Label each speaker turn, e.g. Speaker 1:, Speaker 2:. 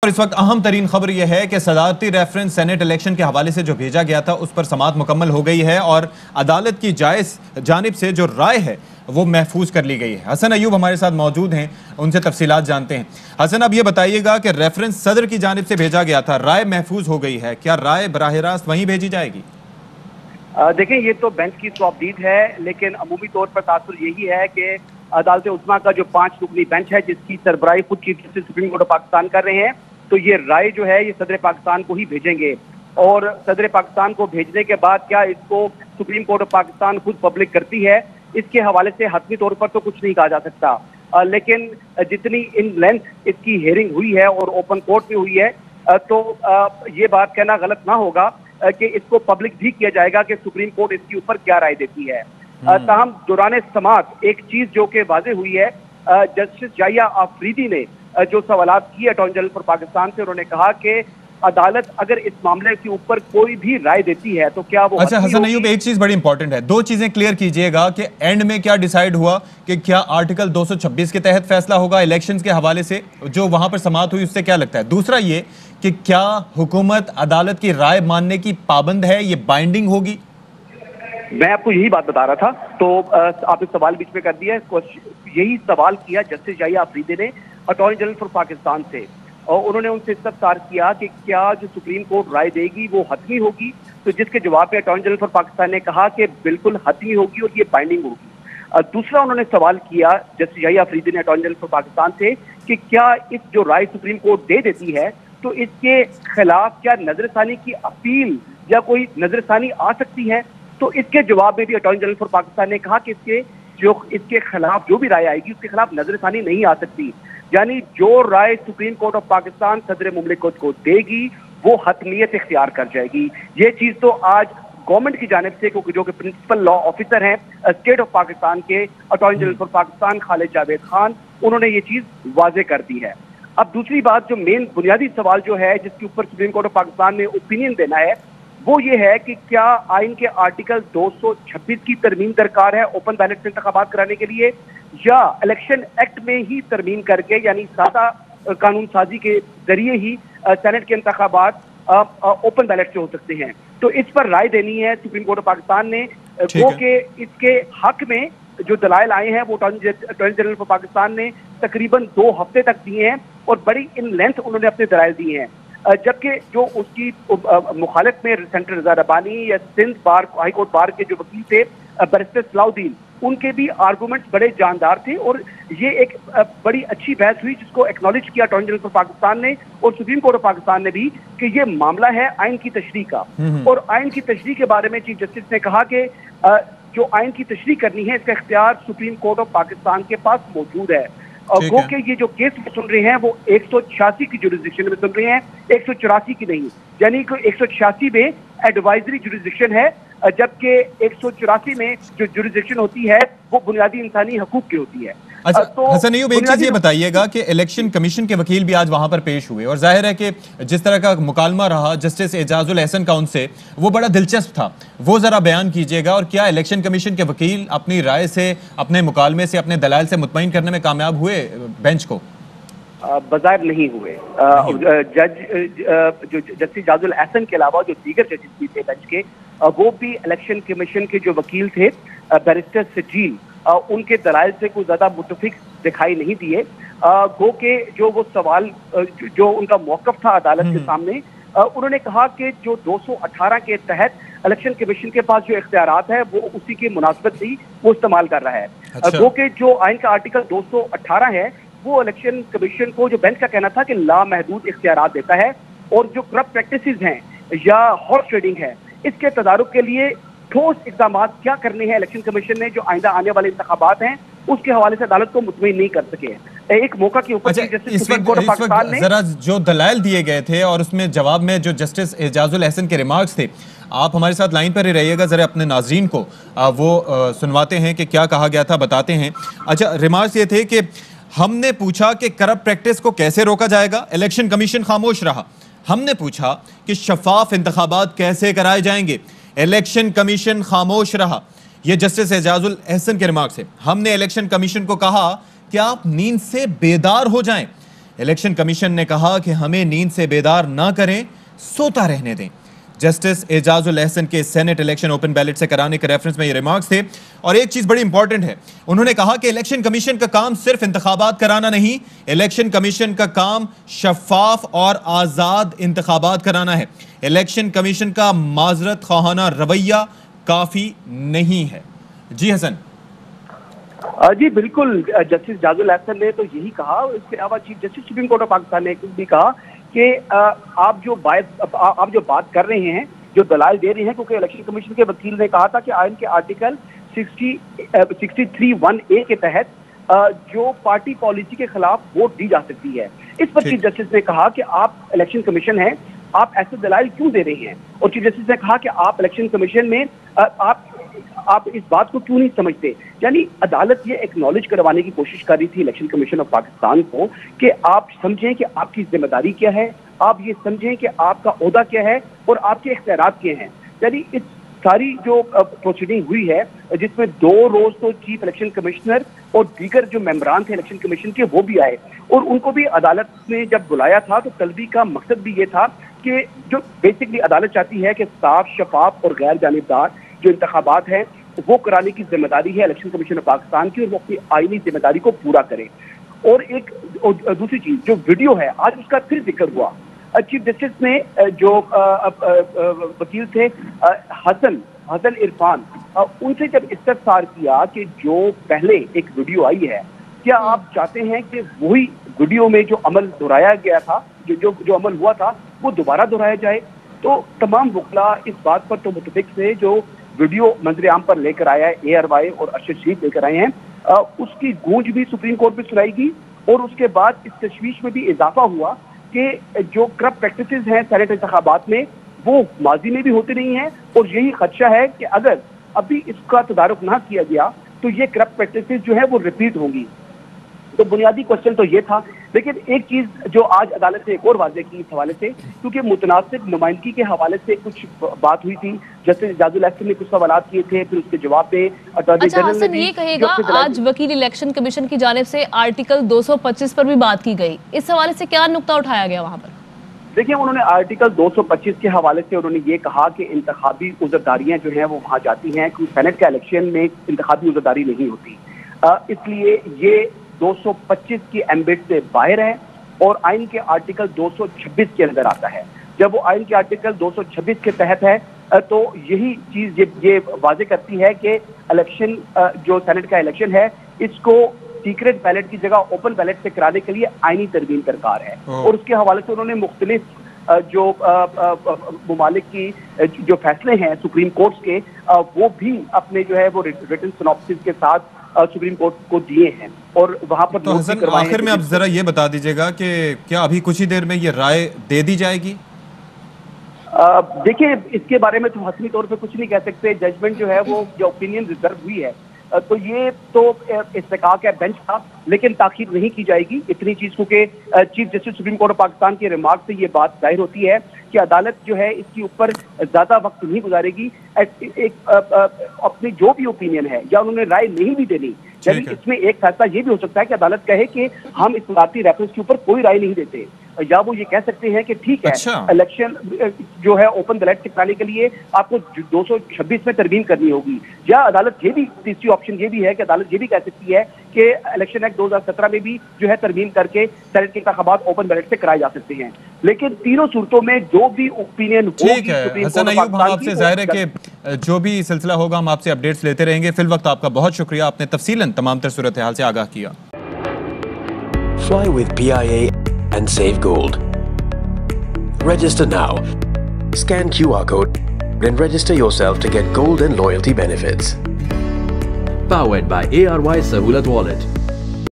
Speaker 1: और इस वक्त अहम तरीन खबर यह है कि सदारती रेफरेंस सेनेट इलेक्शन के हवाले से जो भेजा गया था उस पर समाअत मुकम्मल हो गई है और अदालत की जानिब से जो राय है वो महफूज कर ली गई है। हसन अयूब हमारे साथ मौजूद हैं, उनसे तफसीलात जानते हैं। हसन, अब ये बताइएगा कि रेफरेंस सदर की जानिब से भेजा गया था, राय महफूज हो गई है, क्या राय बराह रास्त वहीं भेजी जाएगी?
Speaker 2: देखें, ये तो बेंच की तौबदीद है, लेकिन अमूमी तौर पर तासुर यही है कि अदालत उस्मा का जो 5 रुकनी बेंच है जिसकी सरबराही खुद chief justice supreme court of Pakistan कर रहे हैं, तो ये राय जो है ये सदर पाकिस्तान को ही भेजेंगे। और सदर पाकिस्तान को भेजने के बाद क्या इसको सुप्रीम कोर्ट ऑफ पाकिस्तान खुद पब्लिक करती है, इसके हवाले से हतमी तौर पर तो कुछ नहीं कहा जा सकता। लेकिन जितनी इन लेंथ इसकी हेयरिंग हुई है और ओपन कोर्ट में हुई है, तो ये बात कहना गलत ना होगा कि इसको पब्लिक भी किया जाएगा कि सुप्रीम कोर्ट इसके ऊपर क्या राय देती है। ताहम दौरान समाअत एक चीज जो कि वाज़ेह हुई है, जस्टिस जाहिया आफरीदी ने जो सवालात किए अटॉर्नी जनरल फॉर पाकिस्तान से, उन्होंने कहा कि अदालत अगर इस मामले के ऊपर कोई भी राय देती है तो क्या वो
Speaker 1: अच्छा हसन अयूब, एक चीज बड़ी इंपॉर्टेंट है, दो चीजें क्लियर कीजिएगा कि एंड में क्या डिसाइड हुआ कि क्या आर्टिकल 226 के तहत फैसला होगा इलेक्शंस के हवाले से, जो वहां पर समाअत हुई उससे क्या लगता है? दूसरा ये कि क्या हुकूमत अदालत की राय मानने की पाबंद है, ये बाइंडिंग होगी?
Speaker 2: मैं आपको यही बात बता रहा था, तो आपने सवाल बीच में कर दिया। यही सवाल किया जस्टिस जाहिया आफरीदी ने अटॉर्नी जनरल फॉर पाकिस्तान से, और उन्होंने उनसे इस्तफसार किया कि क्या जो सुप्रीम कोर्ट राय देगी वो हतमी होगी, तो जिसके जवाब में अटॉर्नी जनरल फॉर पाकिस्तान ने कहा कि बिल्कुल हतमी होगी और ये बाइंडिंग होगी। दूसरा उन्होंने सवाल किया जस्टिस जाहिया आफरीदी ने अटॉर्नी जनरल फॉर पाकिस्तान से कि क्या इस जो राय सुप्रीम कोर्ट दे देती है तो इसके खिलाफ क्या नजरसानी की अपील या कोई नजरसानी आ सकती है। तो इसके जवाब में भी अटॉर्नी जनरल फॉर पाकिस्तान ने कहा कि इसके खिलाफ जो भी राय आएगी उसके खिलाफ नजरसानी नहीं आ सकती, यानी जो राय सुप्रीम कोर्ट ऑफ पाकिस्तान सदर मुमलिकत को देगी वो हतमियत इख्तियार कर जाएगी। ये चीज तो आज गवर्नमेंट की जानिब से, क्योंकि जो कि प्रिंसिपल लॉ ऑफिसर हैं स्टेट ऑफ पाकिस्तान के attorney general for Pakistan Khalid Javed Khan, उन्होंने ये चीज वाजे कर दी है। अब दूसरी बात, जो मेन बुनियादी सवाल जो है जिसके ऊपर सुप्रीम कोर्ट ऑफ पाकिस्तान ने ओपिनियन देना है, वो ये है कि क्या आइन के आर्टिकल 226 की तरमीम दरकार है ओपन बैलेट से इंतखाबात कराने के लिए, या इलेक्शन एक्ट में ही तरमीम करके यानी सादा कानून साजी के जरिए ही सेनेट के इंतखाबात ओपन बैलेट से हो सकते हैं। तो इस पर राय देनी है सुप्रीम कोर्ट ऑफ पाकिस्तान ने, वो कि इसके हक में जो दलाइल आए हैं वो अटॉर्नी जनरल फॉर पाकिस्तान ने तकरीबन 2 हफ्ते तक दिए हैं और बड़ी इन लेंथ उन्होंने अपने दलाइल दिए हैं। जबकि जो उसकी मुखालिफ में सेंटर रजा रब्बानी या सिंध बार हाई कोर्ट बार के जो वकील थे बैरिस्टर सलाउद्दीन, उनके भी आर्गूमेंट्स बड़े जानदार थे और ये एक बड़ी अच्छी बहस हुई जिसको एक्नॉलेज किया अटॉर्नी जनरल फॉर पाकिस्तान ने और सुप्रीम कोर्ट ऑफ पाकिस्तान ने भी कि ये मामला है आइन की तशरीह का, और आइन की तशरीह के बारे में चीफ जस्टिस ने कहा कि जो आइन की तशरीह करनी है इसका इख्तियार सुप्रीम कोर्ट ऑफ पाकिस्तान के पास मौजूद है। गो के ये जो केस में सुन रहे हैं वो 186 की जुरिस्डिक्शन में सुन रहे हैं, 184 की नहीं, यानी कि 186 में एडवाइजरी जुरिस्डिक्शन है, जबकि 184 में जो जुरिस्डिक्शन होती है वो बुनियादी इंसानी हकूक की होती है।
Speaker 1: अच्छा तो हसन अयूब, एक चीज ये बताइएगा कि इलेक्शन कमीशन के वकील भी आज वहां पर पेश हुए और जाहिर है कि जिस तरह का मुकालमा रहा जस्टिस एजाजुल एहसन का उनसे, वो बड़ा दिलचस्प था, वो जरा बयान कीजिएगा। और क्या इलेक्शन कमीशन के वकील अपनी राय से, अपने मुकालमे से, अपने दलाइल से मुतमईन करने में कामयाब हुए बेंच को?
Speaker 2: बज़ाहिर नहीं हुए। जो जस्टिस एजाजुल एहसन के अलावा जो दीगर जजेस भी थे बेंच के, वो भी इलेक्शन कमीशन के जो वकील थे बैरिस्टर सजील, उनके दलाइल से कोई ज्यादा मुतफिक दिखाई नहीं दिए। गो के जो वो सवाल जो उनका मौकफ था अदालत के सामने, उन्होंने कहा कि जो 218 के तहत इलेक्शन कमीशन के पास जो इख्तियारात है वो उसी की मुनासिबत से ही वो इस्तेमाल कर रहा है।
Speaker 1: अच्छा।
Speaker 2: गो के जो आइन का आर्टिकल 218 है वो इलेक्शन कमीशन को, जो बेंच का कहना था कि लामहदूद इख्तियारात देता है, और जो करप्ट प्रैक्टिसेस हैं या हॉर्स ट्रेडिंग है इसके तदारुक के लिए ठोस इक़दाम क्या करने हैं इलेक्शन कमीशन ने, जो आइंदा आने वाले इंतखाबात हैं उसके हवाले से अदालत को मुतमईन नहीं कर सके। एक मौका के ऊपर
Speaker 1: जरा जो दलाइल दिए गए थे और उसमें जवाब में जो जस्टिस एजाजुल एहसन के रिमार्क्स थे, आप हमारे साथ लाइन पर ही रहिएगा, जरा अपने नाजरीन को वो सुनवाते हैं कि क्या कहा गया था, बताते हैं। अच्छा, रिमार्क्स ये थे कि हमने पूछा कि करप्ट प्रैक्टिस को कैसे रोका जाएगा, इलेक्शन कमीशन खामोश रहा। हमने पूछा कि शफाफ इंतखाबात कैसे कराए जाएंगे, इलेक्शन कमीशन खामोश रहा। यह जस्टिस एजाजुल एहसन के रिमार्क्स है। हमने इलेक्शन कमीशन को कहा कि आप नींद से बेदार हो जाएं, इलेक्शन कमीशन ने कहा कि हमें नींद से बेदार ना करें, सोता रहने दें। जस्टिस एजाजुल एहसन के सेनेट इलेक्शन ओपन बैलेट से कराने के रेफरेंस में ये रिमार्क्स थे। और एक चीज बड़ी इंपॉर्टेंट है, उन्होंने कहा कि इलेक्शन कमीशन का काम सिर्फ इंतखाबात कराना नहीं, इलेक्शन कमीशन का काम शफाफ और आजाद इंतखाबात कराना है। इलेक्शन कमीशन का माजरत खाना रवैया काफी नहीं है। जी हसन।
Speaker 2: जी बिल्कुल, जस्टिस एजाजुल एहसन ने तो यही कहा। इसके अलावा chief justice supreme court of Pakistan ने भी कहा कि आप जो बात कर रहे हैं, जो दलाल दे रहे हैं, क्योंकि इलेक्शन कमीशन के वकील ने कहा था कि आइन के आर्टिकल 63(1)A के तहत जो पार्टी पॉलिसी के खिलाफ वोट दी जा सकती है। इस पर चीफ जस्टिस ने कहा कि आप इलेक्शन कमीशन हैं, आप ऐसे दलाल क्यों दे रहे हैं? और चीफ जस्टिस ने कहा कि आप इलेक्शन कमीशन में आप इस बात को क्यों नहीं समझते? यानी अदालत ये एक्नॉलेज करवाने की कोशिश कर रही थी इलेक्शन कमीशन ऑफ पाकिस्तान को कि आप समझें कि आपकी जिम्मेदारी क्या है, आप ये समझें कि आपका ओहदा क्या है और आपके इख्तियारात क्या हैं। यानी इस सारी जो प्रोसीडिंग हुई है, जिसमें 2 रोज तो चीफ इलेक्शन कमिश्नर और दीगर जो मेंबरान थे इलेक्शन कमीशन के वो भी आए और उनको भी अदालत ने जब बुलाया था तो तलबी का मकसद भी ये था कि जो बेसिकली अदालत चाहती है कि साफ, शफाफ और गैर जानिबदार जो इंतखाबात हैं वो कराने की जिम्मेदारी है इलेक्शन कमीशन ऑफ पाकिस्तान की और वो अपनी आईनी जिम्मेदारी को पूरा करे। और एक दूसरी चीज, जो वीडियो है आज उसका फिर जिक्र हुआ। चीफ जस्टिस ने जो वकील थे हसन इरफान, उनसे जब इस्तफसार किया कि जो पहले एक वीडियो आई है, क्या आप चाहते हैं कि वही वीडियो में जो अमल दोहराया गया था, जो अमल हुआ था, वो दोबारा दोहराया जाए? तो तमाम वकला इस बात पर तो मुतफिक थे, जो वीडियो मंजर आम पर लेकर आया है ARY और अरशद शरीफ लेकर आए हैं, उसकी गूंज भी सुप्रीम कोर्ट में सुनाएगी। और उसके बाद इस तशवीश में भी इजाफा हुआ कि जो करप्ट प्रैक्टिसेस हैं सेनेट इंतखाबात में, वो माजी में भी होते नहीं हैं और यही खदशा है कि अगर अभी इसका तदारुक ना किया गया तो ये करप्ट प्रैक्टिसेस जो है वो रिपीट होंगी। तो बुनियादी क्वेश्चन तो ये था। लेकिन एक चीज जो आज अदालत ने एक और वाज़ेह की इस हवाले से, क्योंकि मुतनासिब नुमाइंदगी के हवाले से कुछ बात हुई थी, जस्टिस एजाजुल एहसन ने कुछ सवाल किए थे, फिर उसके जवाब पे अटॉर्नी जनरल ने भी
Speaker 3: ये कहेगा, आज वकील इलेक्शन कमीशन की जानिब से आर्टिकल 225 पर भी बात की गई, इस हवाले से क्या नुक्ता उठाया गया वहां पर?
Speaker 2: देखिए, उन्होंने आर्टिकल 225 के हवाले से उन्होंने ये कहा कि इंतखाबी उज़रदारियां जो हैं वो वहां जाती हैं, क्योंकि सेनेट का इलेक्शन में इंतखाबी उज़रदारी नहीं होती, इसलिए ये 225 की एम्बिट से बाहर है और आइन के आर्टिकल 226 के अंदर आता है। जब वो आइन के आर्टिकल 226 के तहत है तो यही चीज ये वाजे करती है कि इलेक्शन जो सेनेट का इलेक्शन है, इसको सीक्रेट बैलेट की जगह ओपन बैलेट से कराने के लिए आईनी तरमीम दरकार है। और उसके हवाले से उन्होंने मुख्तलिफ जो मुमालिक की जो फैसले हैं सुप्रीम कोर्ट के, वो भी अपने जो है वो रिटन सिनॉप्सिस के साथ सुप्रीम कोर्ट को दिए हैं और वहां पर
Speaker 1: तो हसन, आखिर में आप जरा ये बता दीजिएगा कि क्या अभी कुछ ही देर में ये राय दे दी जाएगी?
Speaker 2: देखिए, इसके बारे में तो हतमी तौर पे कुछ नहीं कह सकते। जजमेंट जो है वो जो ओपिनियन रिजर्व हुई है, तो ये तो इस्तेकाक है बेंच का, लेकिन ताखीर नहीं की जाएगी इतनी चीज, क्योंकि chief justice supreme court of Pakistan के रिमार्क से ये बात जाहिर होती है कि अदालत जो है इसके ऊपर ज्यादा वक्त नहीं गुजारेगी। अपनी जो भी ओपिनियन है या उन्होंने राय नहीं भी देनी, यानी इसमें एक फैसला ये भी हो सकता है कि अदालत कहे कि हम इस भारतीय रेफरेंस के ऊपर कोई राय नहीं देते, या वो ये कह सकते हैं कि ठीक है, इलेक्शन जो है ओपन बैलेट से कराने के लिए आपको 226 में तरमीम करनी होगी। या अदालत ये भी, तीसरी ऑप्शन ये भी है कि अदालत ये भी कह सकती है कि इलेक्शन एक्ट 2017 में भी जो है तरमीम करके सेनेट के इंतखाबात ओपन बैलेट से कराए जा सकते हैं। लेकिन तीनों सूरतों में जो भी ओपिनियन
Speaker 1: ठीक है हसन अयूब, हम आपसे जाहिर है कि जो भी सिलसिला होगा हम आपसे अपडेट्स लेते रहेंगे। फिल वक्त आपका बहुत शुक्रिया, आपने तफसीलन तमाम तर सूरत हाल से आगाह किया।
Speaker 4: Fly with PIA and save gold. Register now. Scan QR code and register yourself to get gold and loyalty benefits.
Speaker 5: Powered by ARY Sahulat Wallet.